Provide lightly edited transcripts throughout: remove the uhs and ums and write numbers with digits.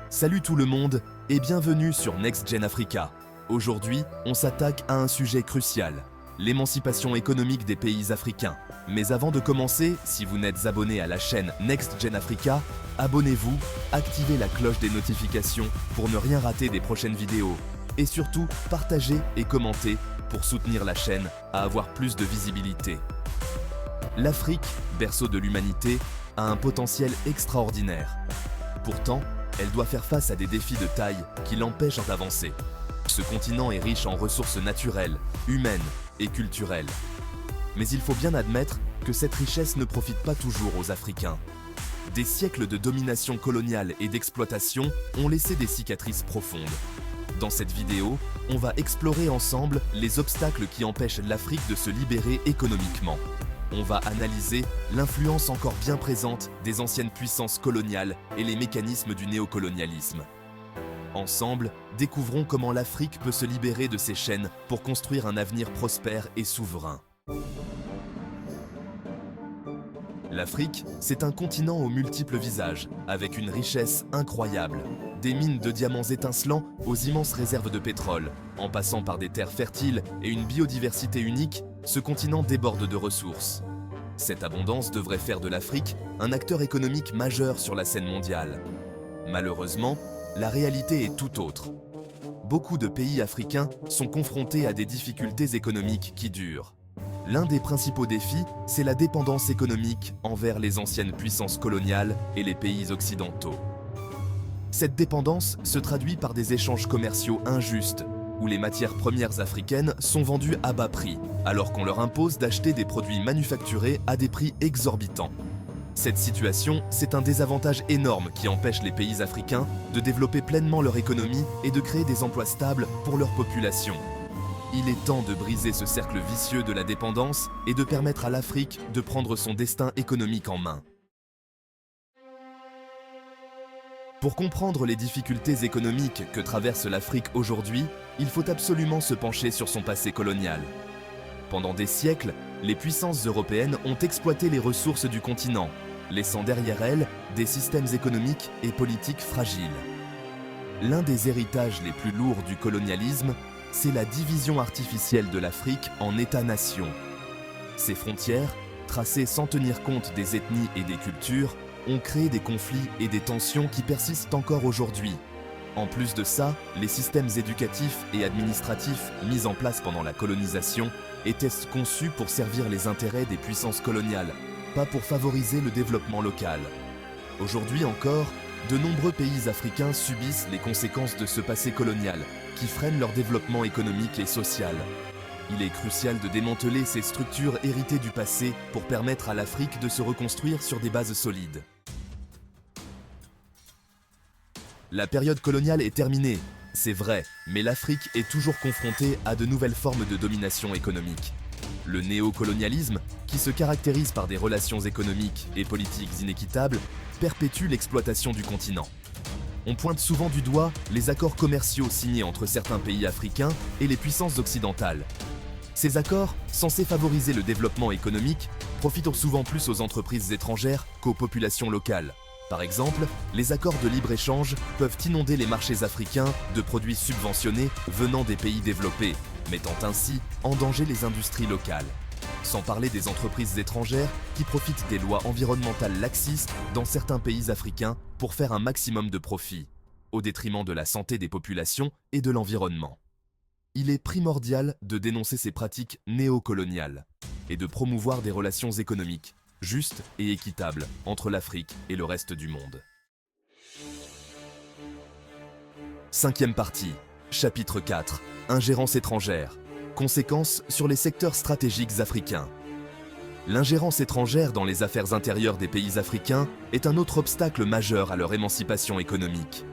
Salut tout le monde et bienvenue sur Next Gen Africa. Aujourd'hui, on s'attaque à un sujet crucial, l'émancipation économique des pays africains. Mais avant de commencer, si vous n'êtes abonné à la chaîne Next Gen Africa, abonnez-vous, activez la cloche des notifications pour ne rien rater des prochaines vidéos. Et surtout, partagez et commentez pour soutenir la chaîne à avoir plus de visibilité. L'Afrique, berceau de l'humanité, a un potentiel extraordinaire. Pourtant, elle doit faire face à des défis de taille qui l'empêchent d'avancer. Ce continent est riche en ressources naturelles, humaines et culturelles. Mais il faut bien admettre que cette richesse ne profite pas toujours aux Africains. Des siècles de domination coloniale et d'exploitation ont laissé des cicatrices profondes. Dans cette vidéo, on va explorer ensemble les obstacles qui empêchent l'Afrique de se libérer économiquement. On va analyser l'influence encore bien présente des anciennes puissances coloniales et les mécanismes du néocolonialisme. Ensemble, découvrons comment l'Afrique peut se libérer de ses chaînes pour construire un avenir prospère et souverain. L'Afrique, c'est un continent aux multiples visages, avec une richesse incroyable. Des mines de diamants étincelants aux immenses réserves de pétrole. En passant par des terres fertiles et une biodiversité unique, ce continent déborde de ressources. Cette abondance devrait faire de l'Afrique un acteur économique majeur sur la scène mondiale. Malheureusement, la réalité est tout autre. Beaucoup de pays africains sont confrontés à des difficultés économiques qui durent. L'un des principaux défis, c'est la dépendance économique envers les anciennes puissances coloniales et les pays occidentaux. Cette dépendance se traduit par des échanges commerciaux injustes, où les matières premières africaines sont vendues à bas prix, alors qu'on leur impose d'acheter des produits manufacturés à des prix exorbitants. Cette situation, c'est un désavantage énorme qui empêche les pays africains de développer pleinement leur économie et de créer des emplois stables pour leur population. Il est temps de briser ce cercle vicieux de la dépendance et de permettre à l'Afrique de prendre son destin économique en main. Pour comprendre les difficultés économiques que traverse l'Afrique aujourd'hui, il faut absolument se pencher sur son passé colonial. Pendant des siècles, les puissances européennes ont exploité les ressources du continent, laissant derrière elles des systèmes économiques et politiques fragiles. L'un des héritages les plus lourds du colonialisme, c'est la division artificielle de l'Afrique en États-nations. Ces frontières, tracées sans tenir compte des ethnies et des cultures, ont créé des conflits et des tensions qui persistent encore aujourd'hui. En plus de ça, les systèmes éducatifs et administratifs mis en place pendant la colonisation étaient conçus pour servir les intérêts des puissances coloniales, pas pour favoriser le développement local. Aujourd'hui encore, de nombreux pays africains subissent les conséquences de ce passé colonial, qui freinent leur développement économique et social. Il est crucial de démanteler ces structures héritées du passé pour permettre à l'Afrique de se reconstruire sur des bases solides. La période coloniale est terminée, c'est vrai, mais l'Afrique est toujours confrontée à de nouvelles formes de domination économique. Le néocolonialisme, qui se caractérise par des relations économiques et politiques inéquitables, perpétue l'exploitation du continent. On pointe souvent du doigt les accords commerciaux signés entre certains pays africains et les puissances occidentales. Ces accords, censés favoriser le développement économique, profitent souvent plus aux entreprises étrangères qu'aux populations locales. Par exemple, les accords de libre-échange peuvent inonder les marchés africains de produits subventionnés venant des pays développés, mettant ainsi en danger les industries locales. Sans parler des entreprises étrangères qui profitent des lois environnementales laxistes dans certains pays africains pour faire un maximum de profit, au détriment de la santé des populations et de l'environnement. Il est primordial de dénoncer ces pratiques néocoloniales et de promouvoir des relations économiques justes et équitables entre l'Afrique et le reste du monde. Cinquième partie, chapitre 4, ingérence étrangère. Conséquences sur les secteurs stratégiques africains. L'ingérence étrangère dans les affaires intérieures des pays africains est un autre obstacle majeur à leur émancipation économique.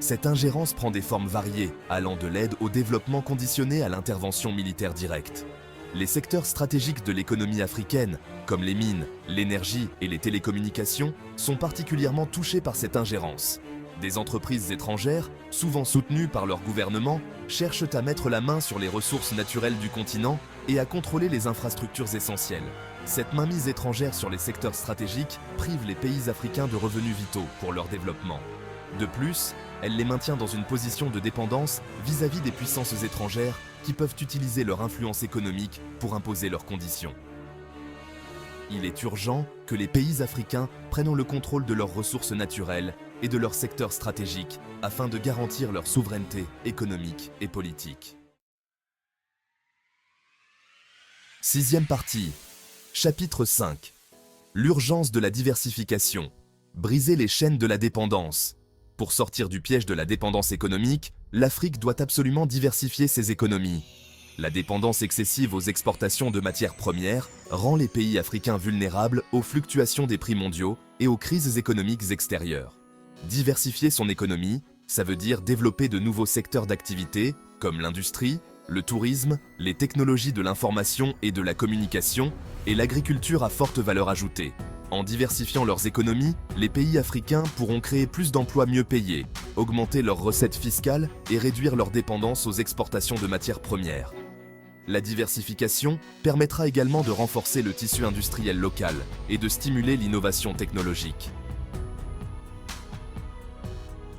Cette ingérence prend des formes variées, allant de l'aide au développement conditionné à l'intervention militaire directe. Les secteurs stratégiques de l'économie africaine, comme les mines, l'énergie et les télécommunications, sont particulièrement touchés par cette ingérence. Des entreprises étrangères, souvent soutenues par leur gouvernement, cherchent à mettre la main sur les ressources naturelles du continent et à contrôler les infrastructures essentielles. Cette mainmise étrangère sur les secteurs stratégiques prive les pays africains de revenus vitaux pour leur développement. De plus, elle les maintient dans une position de dépendance vis-à-vis des puissances étrangères qui peuvent utiliser leur influence économique pour imposer leurs conditions. Il est urgent que les pays africains prennent le contrôle de leurs ressources naturelles et de leurs secteurs stratégiques afin de garantir leur souveraineté économique et politique. Sixième partie. Chapitre 5. L'urgence de la diversification. Briser les chaînes de la dépendance. Pour sortir du piège de la dépendance économique, l'Afrique doit absolument diversifier ses économies. La dépendance excessive aux exportations de matières premières rend les pays africains vulnérables aux fluctuations des prix mondiaux et aux crises économiques extérieures. Diversifier son économie, ça veut dire développer de nouveaux secteurs d'activité comme l'industrie, le tourisme, les technologies de l'information et de la communication et l'agriculture à forte valeur ajoutée. En diversifiant leurs économies, les pays africains pourront créer plus d'emplois mieux payés, augmenter leurs recettes fiscales et réduire leur dépendance aux exportations de matières premières. La diversification permettra également de renforcer le tissu industriel local et de stimuler l'innovation technologique.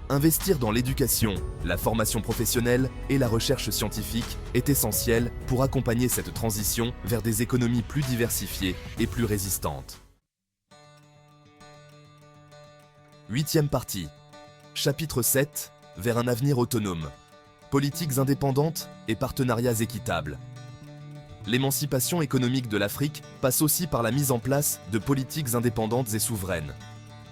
Investir dans l'éducation, la formation professionnelle et la recherche scientifique est essentiel pour accompagner cette transition vers des économies plus diversifiées et plus résistantes. Huitième partie. Chapitre 7. Vers un avenir autonome. Politiques indépendantes et partenariats équitables. L'émancipation économique de l'Afrique passe aussi par la mise en place de politiques indépendantes et souveraines.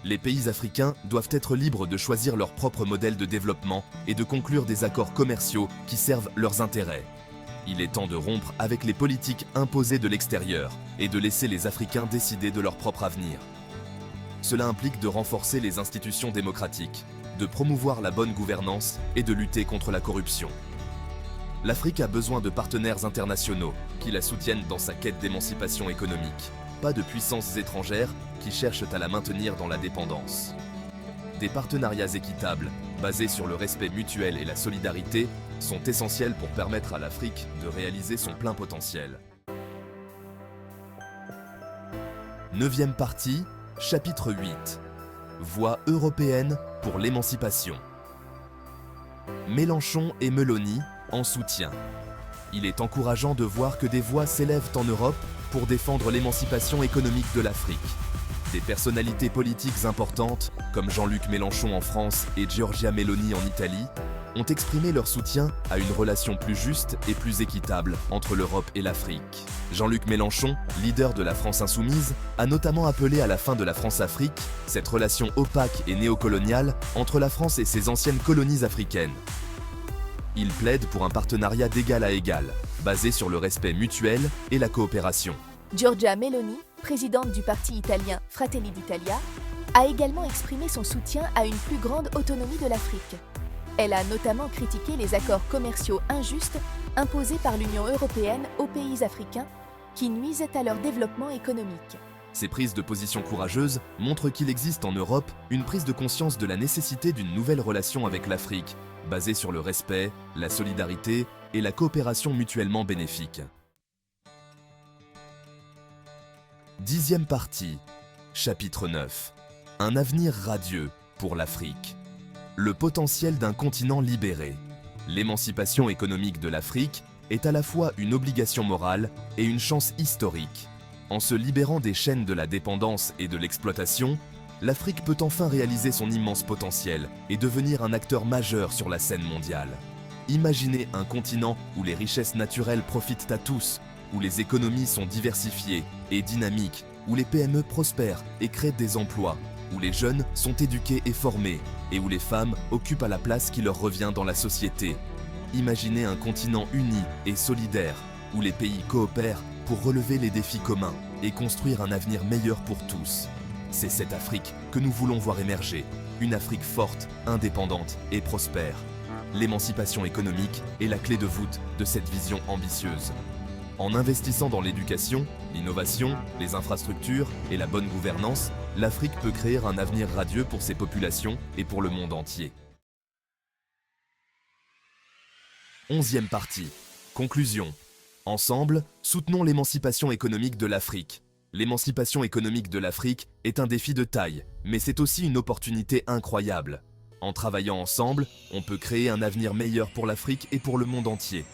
Les pays africains doivent être libres de choisir leur propre modèle de développement et de conclure des accords commerciaux qui servent leurs intérêts. Il est temps de rompre avec les politiques imposées de l'extérieur et de laisser les Africains décider de leur propre avenir. Cela implique de renforcer les institutions démocratiques, de promouvoir la bonne gouvernance et de lutter contre la corruption. L'Afrique a besoin de partenaires internationaux qui la soutiennent dans sa quête d'émancipation économique, pas de puissances étrangères qui cherchent à la maintenir dans la dépendance. Des partenariats équitables, basés sur le respect mutuel et la solidarité, sont essentiels pour permettre à l'Afrique de réaliser son plein potentiel. Neuvième partie, chapitre 8. Voie européenne pour l'émancipation. Mélenchon et Meloni en soutien. Il est encourageant de voir que des voix s'élèvent en Europe pour défendre l'émancipation économique de l'Afrique. Des personnalités politiques importantes, comme Jean-Luc Mélenchon en France et Giorgia Meloni en Italie, ont exprimé leur soutien à une relation plus juste et plus équitable entre l'Europe et l'Afrique. Jean-Luc Mélenchon, leader de la France insoumise, a notamment appelé à la fin de la France-Afrique, cette relation opaque et néocoloniale entre la France et ses anciennes colonies africaines. Il plaide pour un partenariat d'égal à égal, basé sur le respect mutuel et la coopération. Giorgia Meloni, présidente du parti italien Fratelli d'Italia, a également exprimé son soutien à une plus grande autonomie de l'Afrique. Elle a notamment critiqué les accords commerciaux injustes imposés par l'Union européenne aux pays africains qui nuisent à leur développement économique. Ces prises de position courageuses montrent qu'il existe en Europe une prise de conscience de la nécessité d'une nouvelle relation avec l'Afrique, basée sur le respect, la solidarité et la coopération mutuellement bénéfique. Dixième partie, chapitre 9. Un avenir radieux pour l'Afrique. Le potentiel d'un continent libéré. L'émancipation économique de l'Afrique est à la fois une obligation morale et une chance historique. En se libérant des chaînes de la dépendance et de l'exploitation, l'Afrique peut enfin réaliser son immense potentiel et devenir un acteur majeur sur la scène mondiale. Imaginez un continent où les richesses naturelles profitent à tous, où les économies sont diversifiées et dynamiques, où les PME prospèrent et créent des emplois, où les jeunes sont éduqués et formés, et où les femmes occupent à la place qui leur revient dans la société. Imaginez un continent uni et solidaire, où les pays coopèrent pour relever les défis communs et construire un avenir meilleur pour tous. C'est cette Afrique que nous voulons voir émerger, une Afrique forte, indépendante et prospère. L'émancipation économique est la clé de voûte de cette vision ambitieuse. En investissant dans l'éducation, l'innovation, les infrastructures et la bonne gouvernance, l'Afrique peut créer un avenir radieux pour ses populations et pour le monde entier. 11e partie. Conclusion. Ensemble, soutenons l'émancipation économique de l'Afrique. L'émancipation économique de l'Afrique est un défi de taille, mais c'est aussi une opportunité incroyable. En travaillant ensemble, on peut créer un avenir meilleur pour l'Afrique et pour le monde entier.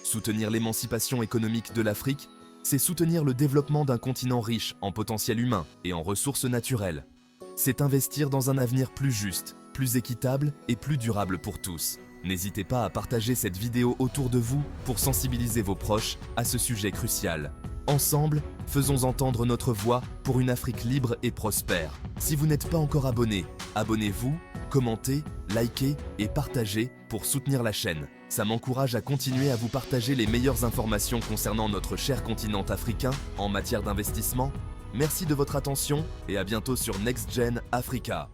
Soutenir l'émancipation économique de l'Afrique, c'est soutenir le développement d'un continent riche en potentiel humain et en ressources naturelles. C'est investir dans un avenir plus juste, plus équitable et plus durable pour tous. N'hésitez pas à partager cette vidéo autour de vous pour sensibiliser vos proches à ce sujet crucial. Ensemble, faisons entendre notre voix pour une Afrique libre et prospère. Si vous n'êtes pas encore abonné, abonnez-vous, commentez, likez et partagez pour soutenir la chaîne. Ça m'encourage à continuer à vous partager les meilleures informations concernant notre cher continent africain en matière d'investissement. Merci de votre attention et à bientôt sur NextGen Africa.